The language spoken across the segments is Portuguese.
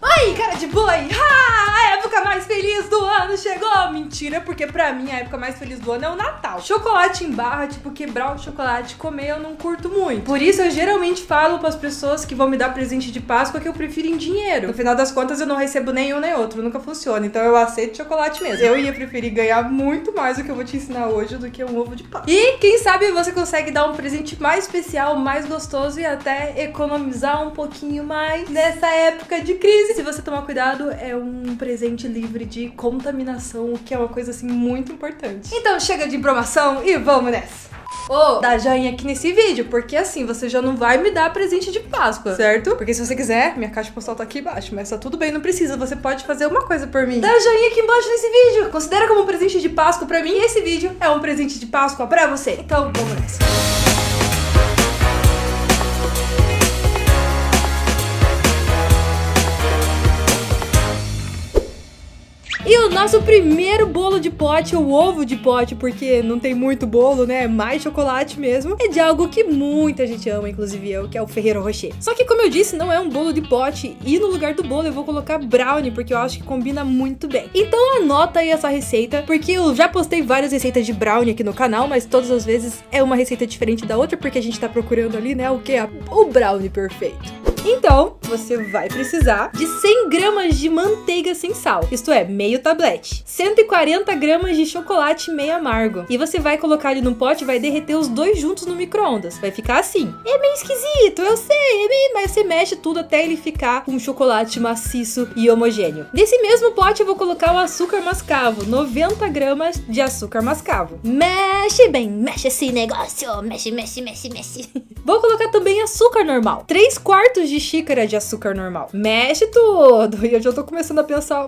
Oi, cara de boi! A época mais feliz do ano chegou! Mentira, porque pra mim a época mais feliz do ano é o Natal. Chocolate em barra, tipo quebrar o chocolate e comer, eu não curto muito. Por isso eu geralmente falo pras pessoas que vão me dar presente de Páscoa que eu prefiro em dinheiro. No final das contas eu não recebo nenhum nem outro, nunca funciona. Então eu aceito chocolate mesmo. Eu ia preferir ganhar muito mais do que eu vou te ensinar hoje do que um ovo de Páscoa. E quem sabe você consegue dar um presente mais especial, mais gostoso e até economizar um pouquinho mais nessa época de crise. Se você tomar cuidado, é um presente livre de contaminação, o que é uma coisa assim muito importante. Então chega de bromação e vamos nessa! Dá joinha aqui nesse vídeo, porque assim você já não vai me dar presente de Páscoa, certo? Porque se você quiser, minha caixa postal tá aqui embaixo, mas tá tudo bem, não precisa, você pode fazer uma coisa por mim. Dá joinha aqui embaixo nesse vídeo, considera como um presente de Páscoa pra mim, e esse vídeo é um presente de Páscoa pra você. Então vamos nessa. E o nosso primeiro bolo de pote, ou ovo de pote, porque não tem muito bolo, né? Mais chocolate mesmo. É de algo que muita gente ama, inclusive eu, que é o Ferrero Rocher. Só que, como eu disse, não é um bolo de pote. E no lugar do bolo eu vou colocar brownie, porque eu acho que combina muito bem. Então anota aí essa receita, porque eu já postei várias receitas de brownie aqui no canal, mas todas as vezes é uma receita diferente da outra, porque a gente tá procurando ali, né, o que é o brownie perfeito. Então, você vai precisar de 100 gramas de manteiga sem sal, isto é, meio tablete, 140 gramas de chocolate meio amargo, e você vai colocar ali no pote e vai derreter os dois juntos no micro-ondas, vai ficar assim. É meio esquisito, eu sei, mas você mexe tudo até ele ficar um chocolate maciço e homogêneo. Nesse mesmo pote eu vou colocar o açúcar mascavo, 90 gramas de açúcar mascavo. Mexe bem, mexe esse negócio, mexe. Vou colocar também açúcar normal, 3/4 de xícara de açúcar normal. Mexe tudo. E eu já tô começando a pensar,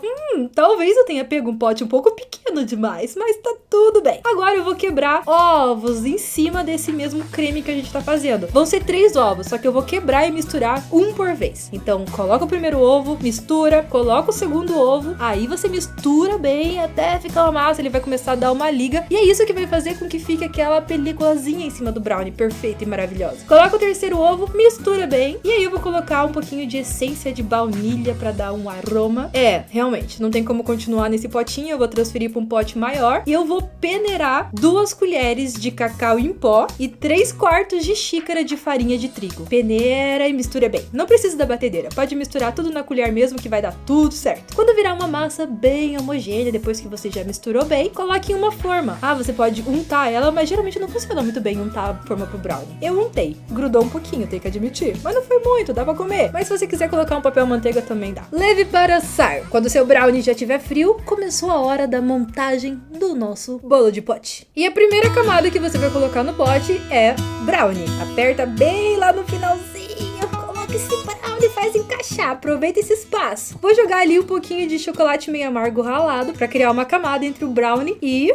talvez eu tenha pego um pote um pouco pequeno demais, mas tá tudo bem. Agora eu vou quebrar ovos em cima desse mesmo creme que a gente tá fazendo. Vão ser 3 ovos, só que eu vou quebrar e misturar um por vez. Então, coloca o primeiro ovo, mistura, coloca o segundo ovo, aí você mistura bem até ficar uma massa, ele vai começar a dar uma liga, e é isso que vai fazer com que fique aquela peliculazinha em cima do brownie, perfeita e maravilhosa. Coloca o terceiro ovo, mistura bem, e aí eu vou colocar um pouquinho de essência de baunilha pra dar um aroma. Realmente, não tem como continuar nesse potinho, eu vou transferir pra um pote maior e eu vou peneirar 2 colheres de cacau em pó e 3/4 de xícara de farinha de trigo. Peneira e mistura bem. Não precisa da batedeira, pode misturar tudo na colher mesmo que vai dar tudo certo. Quando virar uma massa bem homogênea, depois que você já misturou bem, coloque em uma forma. Você pode untar ela, mas geralmente não funciona muito bem untar a forma pro brownie. Eu untei, grudou um pouquinho, tem que admitir, mas não foi muito, dá pra comer. Mas se você quiser colocar um papel manteiga também dá. Leve para assar. Quando o seu brownie já estiver frio, começou a hora da montagem do nosso bolo de pote. E a primeira camada que você vai colocar no pote é brownie. Aperta bem lá no finalzinho, coloca esse brownie e faz encaixar. Aproveita esse espaço. Vou jogar ali um pouquinho de chocolate meio amargo ralado pra criar uma camada entre o brownie e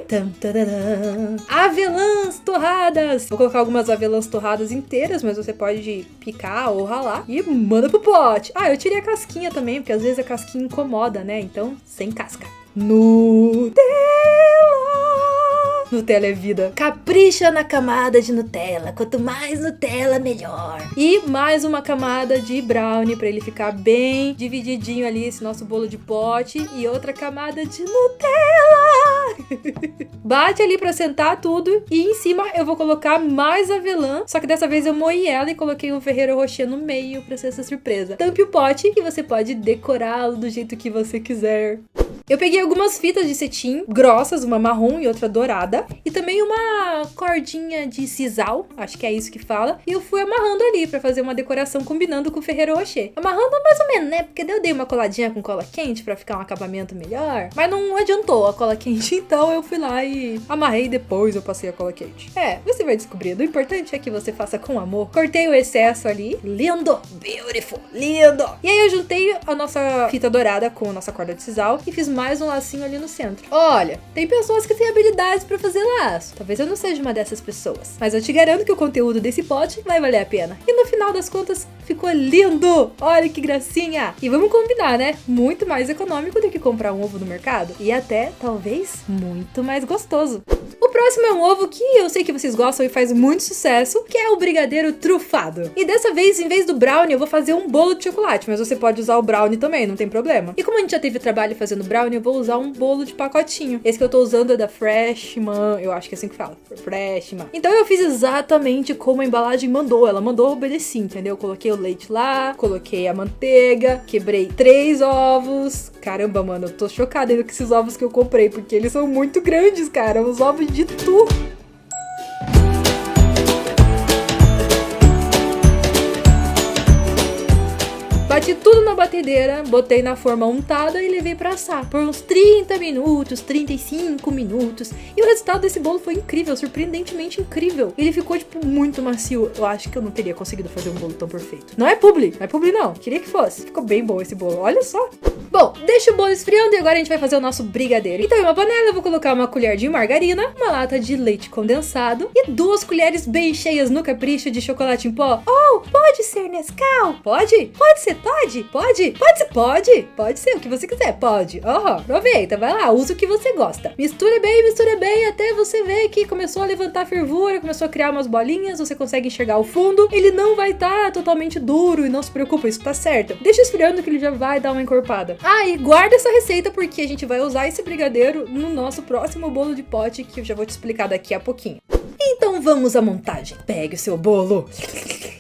avelãs torradas. Vou colocar algumas avelãs torradas inteiras, mas você pode picar ou ralar e manda pro pote. Eu tirei a casquinha também, porque às vezes a casquinha incomoda, né? Então, sem casca. Nutella é vida. Capricha na camada de Nutella. Quanto mais Nutella, melhor. E mais uma camada de brownie pra ele ficar bem divididinho ali, esse nosso bolo de pote. E outra camada de Nutella. Bate ali pra sentar tudo. E em cima eu vou colocar mais avelã. Só que dessa vez eu moí ela e coloquei um Ferrero Rocher no meio pra ser essa surpresa. Tampe o pote e você pode decorá-lo do jeito que você quiser. Eu peguei algumas fitas de cetim grossas, uma marrom e outra dourada, e também uma cordinha de sisal, acho que é isso que fala, e eu fui amarrando ali pra fazer uma decoração combinando com o Ferrero Rocher. Amarrando mais ou menos, né? Porque daí eu dei uma coladinha com cola quente pra ficar um acabamento melhor, mas não adiantou a cola quente, então eu fui lá e amarrei e depois eu passei a cola quente. Você vai descobrindo. O importante é que você faça com amor. Cortei o excesso ali. Lindo! Beautiful! Lindo! E aí eu juntei a nossa fita dourada com a nossa corda de sisal e fiz mais um lacinho ali no centro. Olha, tem pessoas que têm habilidades pra fazer laço. Talvez eu não seja uma dessas pessoas, mas eu te garanto que o conteúdo desse pote vai valer a pena. E no final das contas, ficou lindo! Olha que gracinha! E vamos combinar, né? Muito mais econômico do que comprar um ovo no mercado. E até, talvez, muito mais gostoso. O próximo é um ovo que eu sei que vocês gostam e faz muito sucesso, que é o brigadeiro trufado. E dessa vez, em vez do brownie, eu vou fazer um bolo de chocolate, mas você pode usar o brownie também, não tem problema. E como a gente já teve trabalho fazendo brownie, eu vou usar um bolo de pacotinho. Esse que eu tô usando é da Freshman, eu acho que é assim que fala, Freshman. Então eu fiz exatamente como a embalagem mandou, ela mandou eu obedeci, entendeu? Eu coloquei o leite lá, coloquei a manteiga, quebrei 3 ovos. Caramba, mano, eu tô chocada ainda com esses ovos que eu comprei, porque eles são muito grandes, cara, os ovos de tu. Bati tudo na batedeira, botei na forma untada e levei pra assar por uns 30 minutos, 35 minutos. E o resultado desse bolo foi incrível, surpreendentemente incrível. Ele ficou, tipo, muito macio. Eu acho que eu não teria conseguido fazer um bolo tão perfeito. Não é publi não. Queria que fosse. Ficou bem bom esse bolo, olha só. Bom, deixa o bolo esfriando e agora a gente vai fazer o nosso brigadeiro. Então em uma panela eu vou colocar uma colher de margarina, uma lata de leite condensado e 2 colheres bem cheias no capricho de chocolate em pó. Oh, pode ser Nescau? Pode? Pode ser Toddy? Pode? Pode ser? Pode ser o que você quiser, pode. Aproveita, vai lá, usa o que você gosta. Mistura bem até você ver que começou a levantar fervura, começou a criar umas bolinhas, você consegue enxergar o fundo. Ele não vai estar totalmente duro e não se preocupa, isso tá certo. Deixa esfriando que ele já vai dar uma encorpada. Ah, e guarda essa receita porque a gente vai usar esse brigadeiro no nosso próximo bolo de pote que eu já vou te explicar daqui a pouquinho. Então vamos à montagem. Pegue o seu bolo.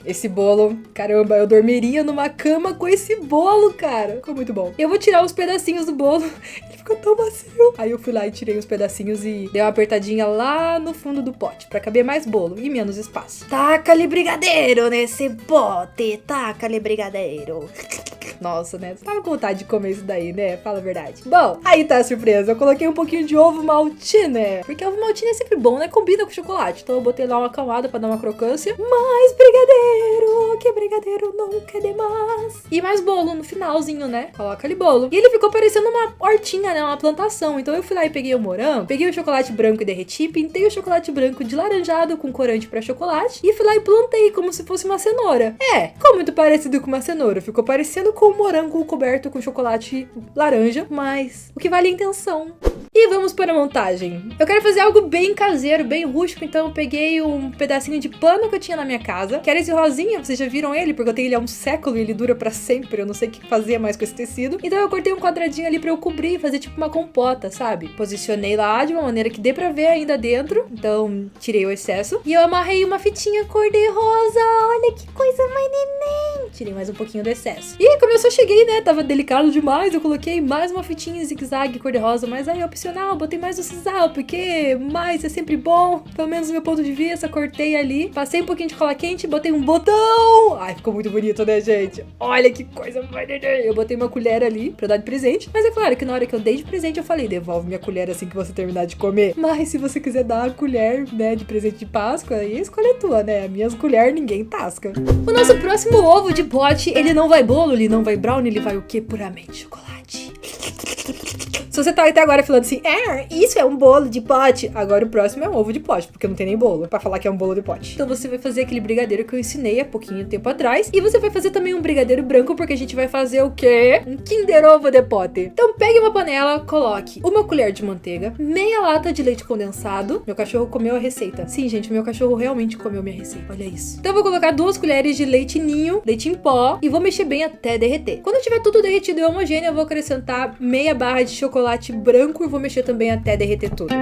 Esse bolo, caramba, eu dormiria numa cama com esse bolo, cara. Ficou muito bom. Eu vou tirar os pedacinhos do bolo. Ele ficou tão macio. Aí eu fui lá e tirei os pedacinhos e dei uma apertadinha lá no fundo do pote pra caber mais bolo e menos espaço. Taca-lhe brigadeiro nesse pote. Taca-lhe brigadeiro. Nossa, né? Você tava com vontade de comer isso daí, né? Fala a verdade. Bom, aí tá a surpresa. Eu coloquei um pouquinho de ovo maltine. Porque ovo maltine é sempre bom, né? Combina com chocolate. Então eu botei lá uma camada pra dar uma crocância. Mais brigadeiro, que brigadeiro nunca é demais. E mais bolo no finalzinho, né? Coloca ali bolo. E ele ficou parecendo uma hortinha, né? Uma plantação. Então eu fui lá e peguei o morango, peguei o chocolate branco e derreti, pintei o chocolate branco de laranjado com corante pra chocolate e fui lá e plantei como se fosse uma cenoura. Ficou muito parecido com uma cenoura. Ficou parecendo com um morango coberto com chocolate laranja, mas o que vale é a intenção. E vamos para a montagem. Eu quero fazer algo bem caseiro, bem rústico, então eu peguei um pedacinho de pano que eu tinha na minha casa, que era esse rosinha, vocês já viram ele, porque eu tenho ele há um século e ele dura pra sempre, eu não sei o que fazer mais com esse tecido. Então eu cortei um quadradinho ali pra eu cobrir, fazer tipo uma compota, sabe? Posicionei lá de uma maneira que dê pra ver ainda dentro, então tirei o excesso. E eu amarrei uma fitinha cor-de-rosa, olha que coisa mais neném! Tirei mais um pouquinho do excesso. E como eu só cheguei, né, tava delicado demais, eu coloquei mais uma fitinha em zigue-zague cor-de-rosa, mas aí opcional, botei mais o sisal, porque mais é sempre bom, pelo menos do meu ponto de vista. Cortei ali, passei um pouquinho de cola quente, botei um botão. Ai, ficou muito bonito, né, gente? Olha que coisa mais neném! Eu botei uma colher ali pra dar de presente, mas é claro que na hora que eu dei de presente eu falei, devolve minha colher assim que você terminar de comer. Mas se você quiser dar a colher, né, de presente de Páscoa, aí a escolha é tua, né? Minhas colheres ninguém tasca. O nosso próximo ovo de pote, ele não vai bolo, ele não vai brownie, ele vai o quê? Puramente chocolate. Se você tá até agora falando assim, isso é um bolo de pote, agora o próximo é um ovo de pote, porque não tem nem bolo pra falar que é um bolo de pote. Então você vai fazer aquele brigadeiro que eu ensinei há pouquinho tempo atrás, e você vai fazer também um brigadeiro branco, porque a gente vai fazer o quê? Um Kinder Ovo de pote. Então pegue uma panela, coloque uma colher de manteiga, meia lata de leite condensado. Meu cachorro comeu a receita. Sim, gente, meu cachorro realmente comeu minha receita, olha isso. Então eu vou colocar 2 colheres de leite ninho, leite em pó, e vou mexer bem até derreter. Quando tiver tudo derretido e homogêneo, eu vou acrescentar meia barra de chocolate branco e vou mexer também até derreter tudo.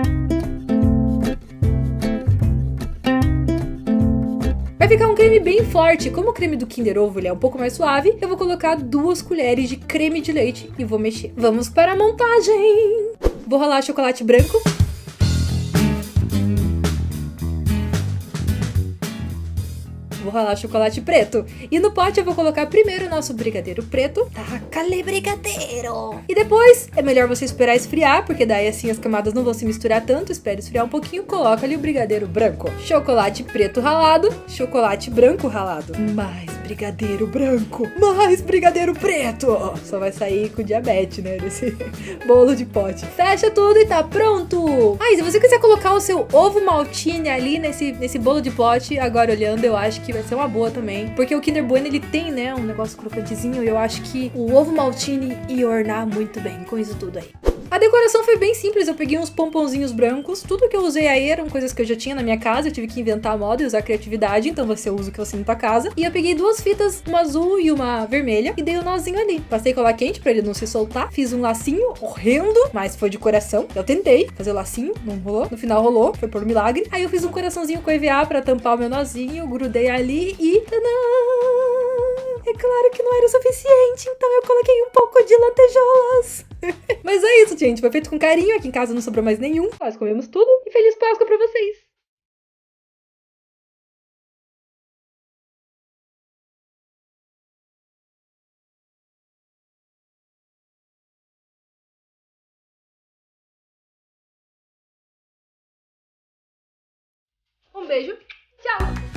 Vai ficar um creme bem forte. Como o creme do Kinder Ovo ele é um pouco mais suave, eu vou colocar 2 colheres de creme de leite e vou mexer. Vamos para a montagem! Vou ralar chocolate branco. Vou ralar chocolate preto. E no pote eu vou colocar primeiro o nosso brigadeiro preto. Taca-lhe brigadeiro! E depois é melhor você esperar esfriar, porque daí assim as camadas não vão se misturar tanto. Espere esfriar um pouquinho, coloca ali o brigadeiro branco. Chocolate preto ralado, chocolate branco ralado. Mais brigadeiro branco, mais brigadeiro preto. Só vai sair com diabetes, né, desse bolo de pote. Fecha tudo e tá pronto! E se você quiser colocar o seu ovo maltine ali nesse bolo de pote, agora olhando, eu acho que vai ser uma boa também, porque o Kinder Bueno ele tem, né, um negócio crocantezinho e eu acho que o ovo maltine ia ornar muito bem com isso tudo aí. A decoração foi bem simples, eu peguei uns pomponzinhos brancos, tudo que eu usei aí eram coisas que eu já tinha na minha casa, eu tive que inventar a moda e usar a criatividade, então você usa o que você tem na tua casa. E eu peguei duas fitas, uma azul e uma vermelha, e dei um nozinho ali. Passei cola quente pra ele não se soltar, fiz um lacinho horrendo, mas foi de coração. Eu tentei fazer o lacinho, não rolou. No final rolou, foi por milagre. Aí eu fiz um coraçãozinho com EVA pra tampar o meu nozinho, grudei ali e... Tadã! É claro que não era o suficiente, então eu coloquei um pouco de lantejoulas. Mas é isso, gente. Foi feito com carinho. Aqui em casa não sobrou mais nenhum. Nós comemos tudo. E feliz Páscoa pra vocês! Um beijo. Tchau!